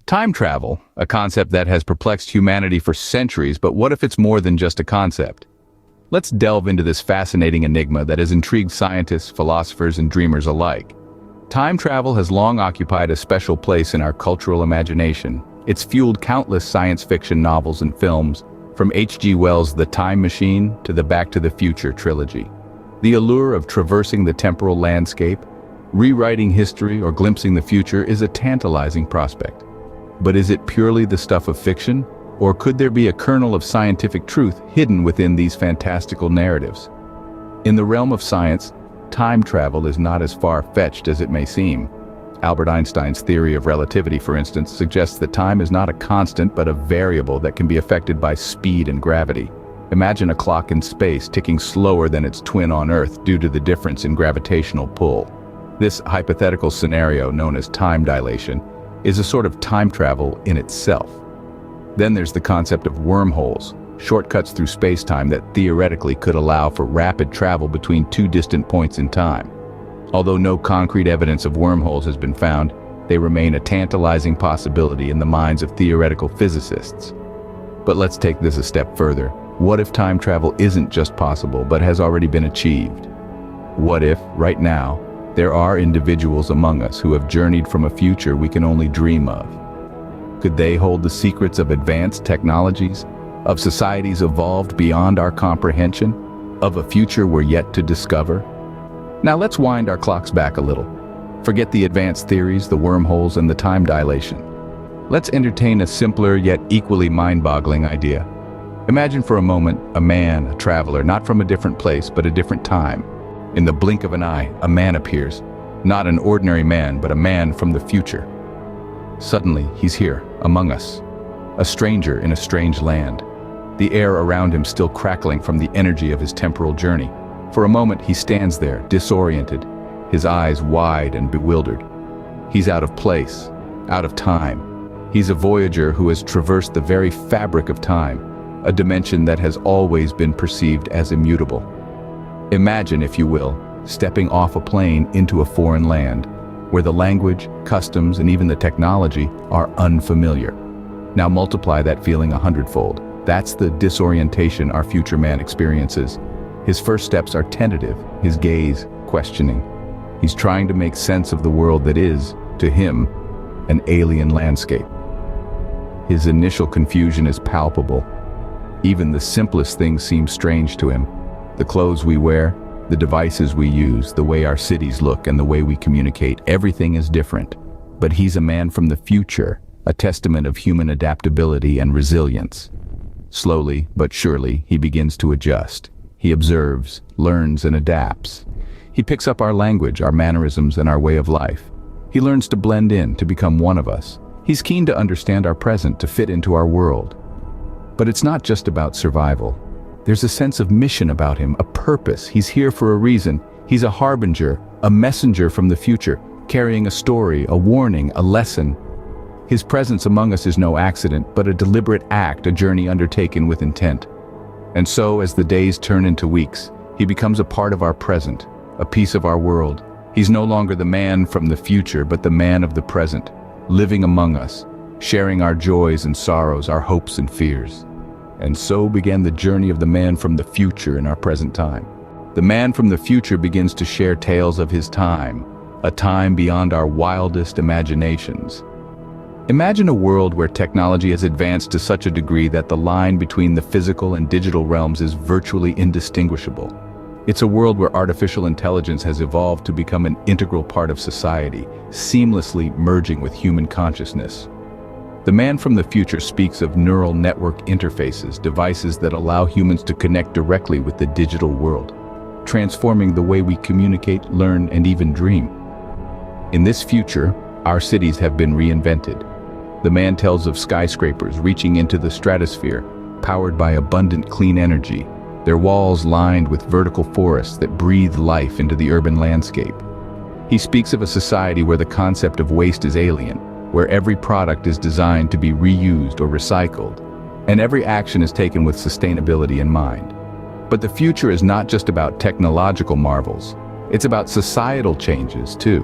Time travel, a concept that has perplexed humanity for centuries, but what if it's more than just a concept? Let's delve into this fascinating enigma that has intrigued scientists, philosophers, and dreamers alike. Time travel has long occupied a special place in our cultural imagination. It's fueled countless science fiction novels and films, from H.G. Wells' The Time Machine to the Back to the Future trilogy. The allure of traversing the temporal landscape, rewriting history, or glimpsing the future is a tantalizing prospect. But is it purely the stuff of fiction, or could there be a kernel of scientific truth hidden within these fantastical narratives? In the realm of science, time travel is not as far-fetched as it may seem. Albert Einstein's theory of relativity, for instance, suggests that time is not a constant but a variable that can be affected by speed and gravity. Imagine a clock in space ticking slower than its twin on Earth due to the difference in gravitational pull. This hypothetical scenario, known as time dilation, is a sort of time travel in itself. Then there's the concept of wormholes, shortcuts through space-time that theoretically could allow for rapid travel between two distant points in time. Although no concrete evidence of wormholes has been found, they remain a tantalizing possibility in the minds of theoretical physicists. But let's take this a step further. What if time travel isn't just possible but has already been achieved? What if, right now, there are individuals among us who have journeyed from a future we can only dream of? Could they hold the secrets of advanced technologies, of societies evolved beyond our comprehension, of a future we're yet to discover? Now let's wind our clocks back a little. Forget the advanced theories, the wormholes, and the time dilation. Let's entertain a simpler yet equally mind-boggling idea. Imagine for a moment a man, a traveler, not from a different place but a different time. In the blink of an eye, a man appears. Not an ordinary man, but a man from the future. Suddenly, he's here, among us. A stranger in a strange land. The air around him still crackling from the energy of his temporal journey. For a moment, he stands there, disoriented, his eyes wide and bewildered. He's out of place, out of time. He's a voyager who has traversed the very fabric of time, a dimension that has always been perceived as immutable. Imagine, if you will, stepping off a plane into a foreign land, where the language, customs, and even the technology are unfamiliar. Now multiply that feeling 100-fold. That's the disorientation our future man experiences. His first steps are tentative, his gaze questioning. He's trying to make sense of the world that is, to him, an alien landscape. His initial confusion is palpable. Even the simplest things seem strange to him. The clothes we wear, the devices we use, the way our cities look, and the way we communicate, everything is different. But he's a man from the future, a testament of human adaptability and resilience. Slowly, but surely, he begins to adjust. He observes, learns, and adapts. He picks up our language, our mannerisms, and our way of life. He learns to blend in, to become one of us. He's keen to understand our present, to fit into our world. But it's not just about survival. There's a sense of mission about him, a purpose. He's here for a reason. He's a harbinger, a messenger from the future, carrying a story, a warning, a lesson. His presence among us is no accident, but a deliberate act, a journey undertaken with intent. And so, as the days turn into weeks, he becomes a part of our present, a piece of our world. He's no longer the man from the future, but the man of the present, living among us, sharing our joys and sorrows, our hopes and fears. And so began the journey of the man from the future in our present time. The man from the future begins to share tales of his time, a time beyond our wildest imaginations. Imagine a world where technology has advanced to such a degree that the line between the physical and digital realms is virtually indistinguishable. It's a world where artificial intelligence has evolved to become an integral part of society, seamlessly merging with human consciousness. The man from the future speaks of neural network interfaces, devices that allow humans to connect directly with the digital world, transforming the way we communicate, learn, and even dream. In this future, our cities have been reinvented. The man tells of skyscrapers reaching into the stratosphere, powered by abundant clean energy, their walls lined with vertical forests that breathe life into the urban landscape. He speaks of a society where the concept of waste is alien, where every product is designed to be reused or recycled, and every action is taken with sustainability in mind. But the future is not just about technological marvels, it's about societal changes too.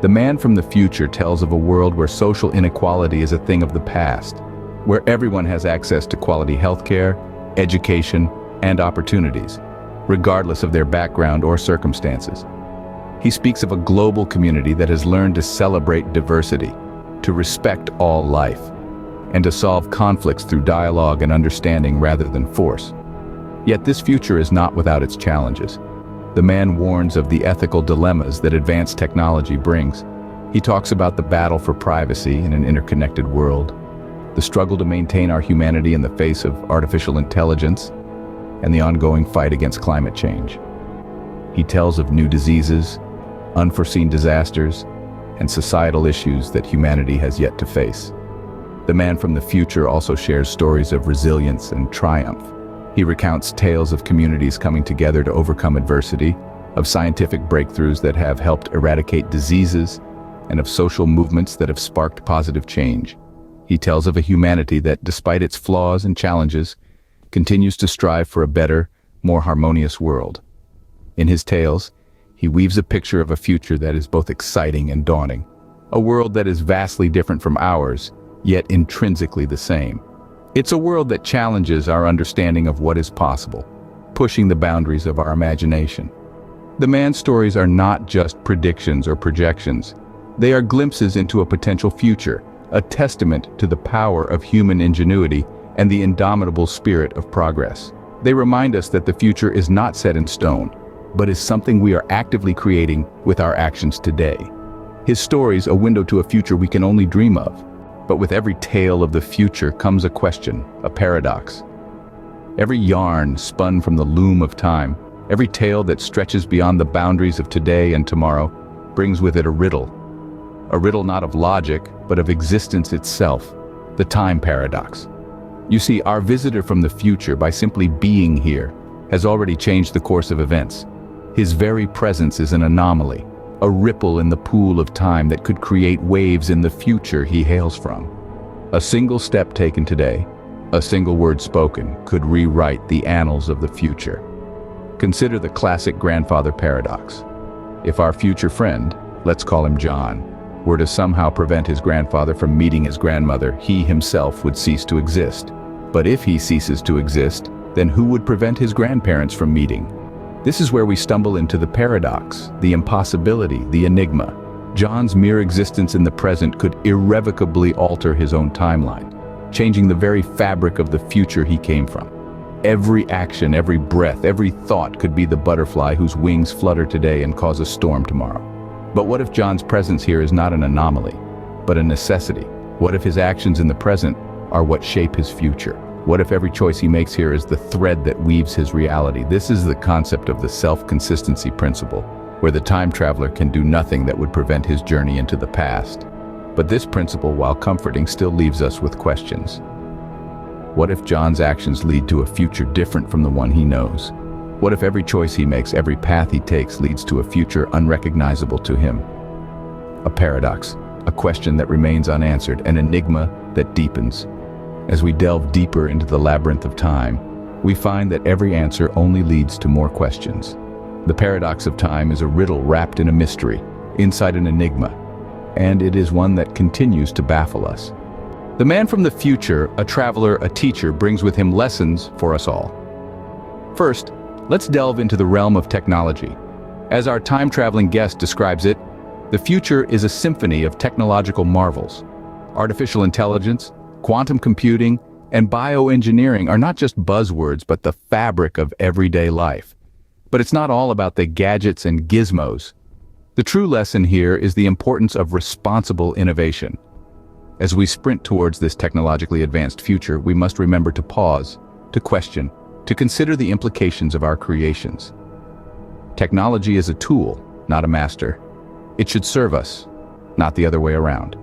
The man from the future tells of a world where social inequality is a thing of the past, where everyone has access to quality healthcare, education, and opportunities, regardless of their background or circumstances. He speaks of a global community that has learned to celebrate diversity, to respect all life, and to solve conflicts through dialogue and understanding rather than force. Yet this future is not without its challenges. The man warns of the ethical dilemmas that advanced technology brings. He talks about the battle for privacy in an interconnected world, the struggle to maintain our humanity in the face of artificial intelligence, and the ongoing fight against climate change. He tells of new diseases, unforeseen disasters, and societal issues that humanity has yet to face. The man from the future also shares stories of resilience and triumph. He recounts tales of communities coming together to overcome adversity, of scientific breakthroughs that have helped eradicate diseases, and of social movements that have sparked positive change. He tells of a humanity that, despite its flaws and challenges, continues to strive for a better, more harmonious world. In his tales, he weaves a picture of a future that is both exciting and daunting, a world that is vastly different from ours, yet intrinsically the same. It's a world that challenges our understanding of what is possible, pushing the boundaries of our imagination. The man's stories are not just predictions or projections. They are glimpses into a potential future, a testament to the power of human ingenuity and the indomitable spirit of progress. They remind us that the future is not set in stone, but is something we are actively creating with our actions today. His stories, a window to a future we can only dream of. But with every tale of the future comes a question, a paradox. Every yarn spun from the loom of time, every tale that stretches beyond the boundaries of today and tomorrow, brings with it a riddle not of logic, but of existence itself, the time paradox. You see, our visitor from the future, by simply being here, has already changed the course of events. His very presence is an anomaly, a ripple in the pool of time that could create waves in the future he hails from. A single step taken today, a single word spoken, could rewrite the annals of the future. Consider the classic grandfather paradox. If our future friend, let's call him John, were to somehow prevent his grandfather from meeting his grandmother, he himself would cease to exist. But if he ceases to exist, then who would prevent his grandparents from meeting? This is where we stumble into the paradox, the impossibility, the enigma. John's mere existence in the present could irrevocably alter his own timeline, changing the very fabric of the future he came from. Every action, every breath, every thought could be the butterfly whose wings flutter today and cause a storm tomorrow. But what if John's presence here is not an anomaly, but a necessity? What if his actions in the present are what shape his future? What if every choice he makes here is the thread that weaves his reality? This is the concept of the self-consistency principle, where the time traveler can do nothing that would prevent his journey into the past. But this principle, while comforting, still leaves us with questions. What if John's actions lead to a future different from the one he knows? What if every choice he makes, every path he takes, leads to a future unrecognizable to him? A paradox, a question that remains unanswered, an enigma that deepens. As we delve deeper into the labyrinth of time, we find that every answer only leads to more questions. The paradox of time is a riddle wrapped in a mystery, inside an enigma, and it is one that continues to baffle us. The man from the future, a traveler, a teacher, brings with him lessons for us all. First, let's delve into the realm of technology. As our time-traveling guest describes it, the future is a symphony of technological marvels. Artificial intelligence, quantum computing, and bioengineering are not just buzzwords, but the fabric of everyday life. But it's not all about the gadgets and gizmos. The true lesson here is the importance of responsible innovation. As we sprint towards this technologically advanced future, we must remember to pause, to question, to consider the implications of our creations. Technology is a tool, not a master. It should serve us, not the other way around.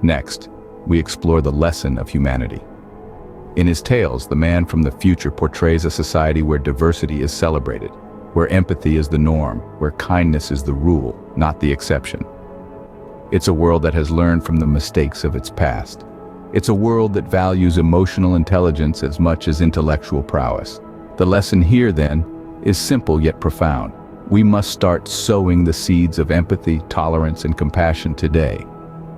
Next, we explore the lesson of humanity. In his tales, the man from the future portrays a society where diversity is celebrated, where empathy is the norm, where kindness is the rule, not the exception. It's a world that has learned from the mistakes of its past. It's a world that values emotional intelligence as much as intellectual prowess. The lesson here, then, is simple yet profound. we must start sowing the seeds of empathy, tolerance, and compassion today,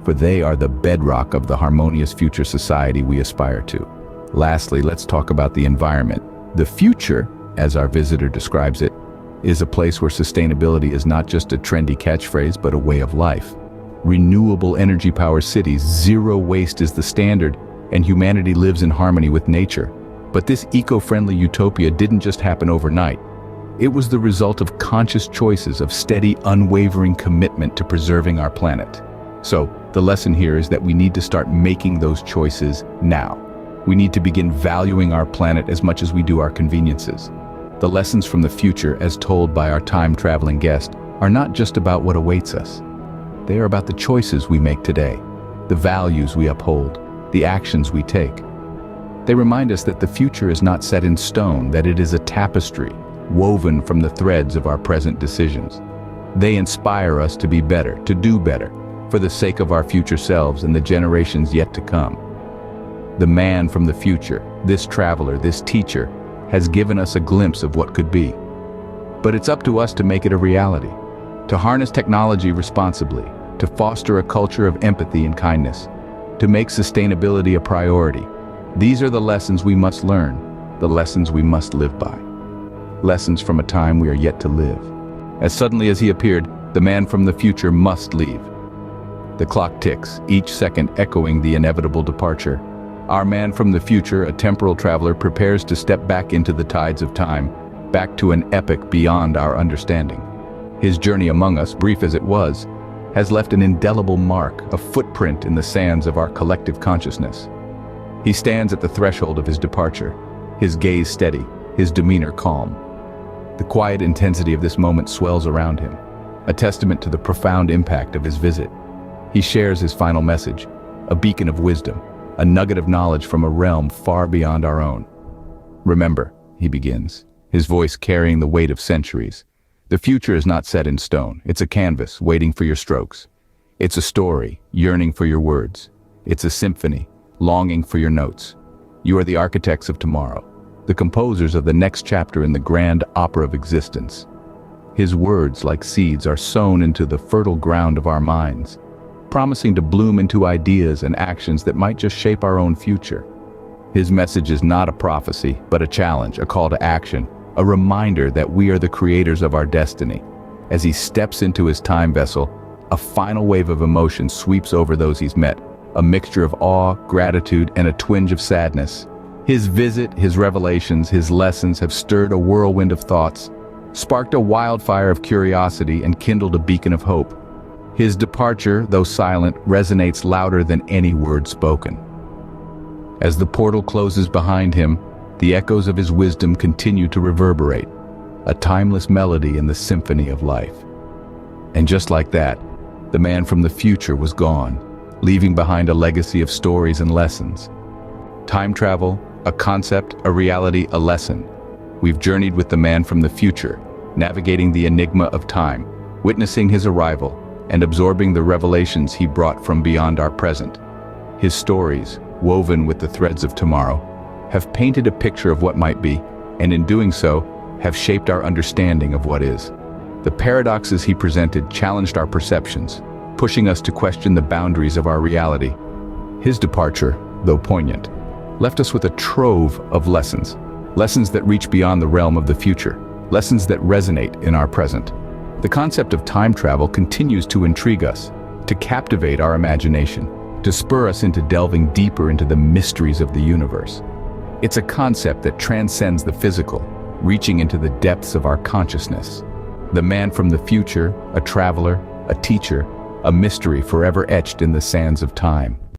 for they are the bedrock of the harmonious future society we aspire to. Lastly, let's talk about the environment. The future, as our visitor describes it, is a place where sustainability is not just a trendy catchphrase, but a way of life. Renewable energy-powered cities, zero waste is the standard, and humanity lives in harmony with nature. But this eco-friendly utopia didn't just happen overnight. It was the result of conscious choices, of steady, unwavering commitment to preserving our planet. So, the lesson here is that we need to start making those choices now. We need to begin valuing our planet as much as we do our conveniences. The lessons from the future, as told by our time-traveling guest, are not just about what awaits us. They are about the choices we make today, the values we uphold, the actions we take. They remind us that the future is not set in stone, that it is a tapestry, woven from the threads of our present decisions. They inspire us to be better, to do better, for the sake of our future selves and the generations yet to come. The man from the future, this traveler, this teacher, has given us a glimpse of what could be. But it's up to us to make it a reality, to harness technology responsibly, to foster a culture of empathy and kindness, to make sustainability a priority. These are the lessons we must learn, the lessons we must live by. Lessons from a time we are yet to live. As suddenly as he appeared, the man from the future must leave. The clock ticks, each second echoing the inevitable departure. Our man from the future, a temporal traveler, prepares to step back into the tides of time, back to an epoch beyond our understanding. His journey among us, brief as it was, has left an indelible mark, a footprint in the sands of our collective consciousness. He stands at the threshold of his departure, his gaze steady, his demeanor calm. The quiet intensity of this moment swells around him, a testament to the profound impact of his visit. He shares his final message, a beacon of wisdom, a nugget of knowledge from a realm far beyond our own. Remember, he begins, his voice carrying the weight of centuries. The future is not set in stone. It's a canvas waiting for your strokes. It's a story yearning for your words. It's a symphony longing for your notes. You are the architects of tomorrow, the composers of the next chapter in the grand opera of existence. His words, like seeds, are sown into the fertile ground of our minds, promising to bloom into ideas and actions that might just shape our own future. His message is not a prophecy, but a challenge, a call to action, a reminder that we are the creators of our destiny. As he steps into his time vessel, a final wave of emotion sweeps over those he's met, a mixture of awe, gratitude, and a twinge of sadness. His visit, his revelations, his lessons have stirred a whirlwind of thoughts, sparked a wildfire of curiosity, and kindled a beacon of hope. His departure, though silent, resonates louder than any word spoken. As the portal closes behind him, the echoes of his wisdom continue to reverberate, a timeless melody in the symphony of life. And just like that, the man from the future was gone, leaving behind a legacy of stories and lessons. Time travel, a concept, a reality, a lesson. We've journeyed with the man from the future, navigating the enigma of time, witnessing his arrival, and absorbing the revelations he brought from beyond our present. His stories, woven with the threads of tomorrow, have painted a picture of what might be, and in doing so, have shaped our understanding of what is. The paradoxes he presented challenged our perceptions, pushing us to question the boundaries of our reality. His departure, though poignant, left us with a trove of lessons that reach beyond the realm of the future, lessons that resonate in our present. The concept of time travel continues to intrigue us, to captivate our imagination, to spur us into delving deeper into the mysteries of the universe. It's a concept that transcends the physical, reaching into the depths of our consciousness. The man from the future, a traveler, a teacher, a mystery forever etched in the sands of time.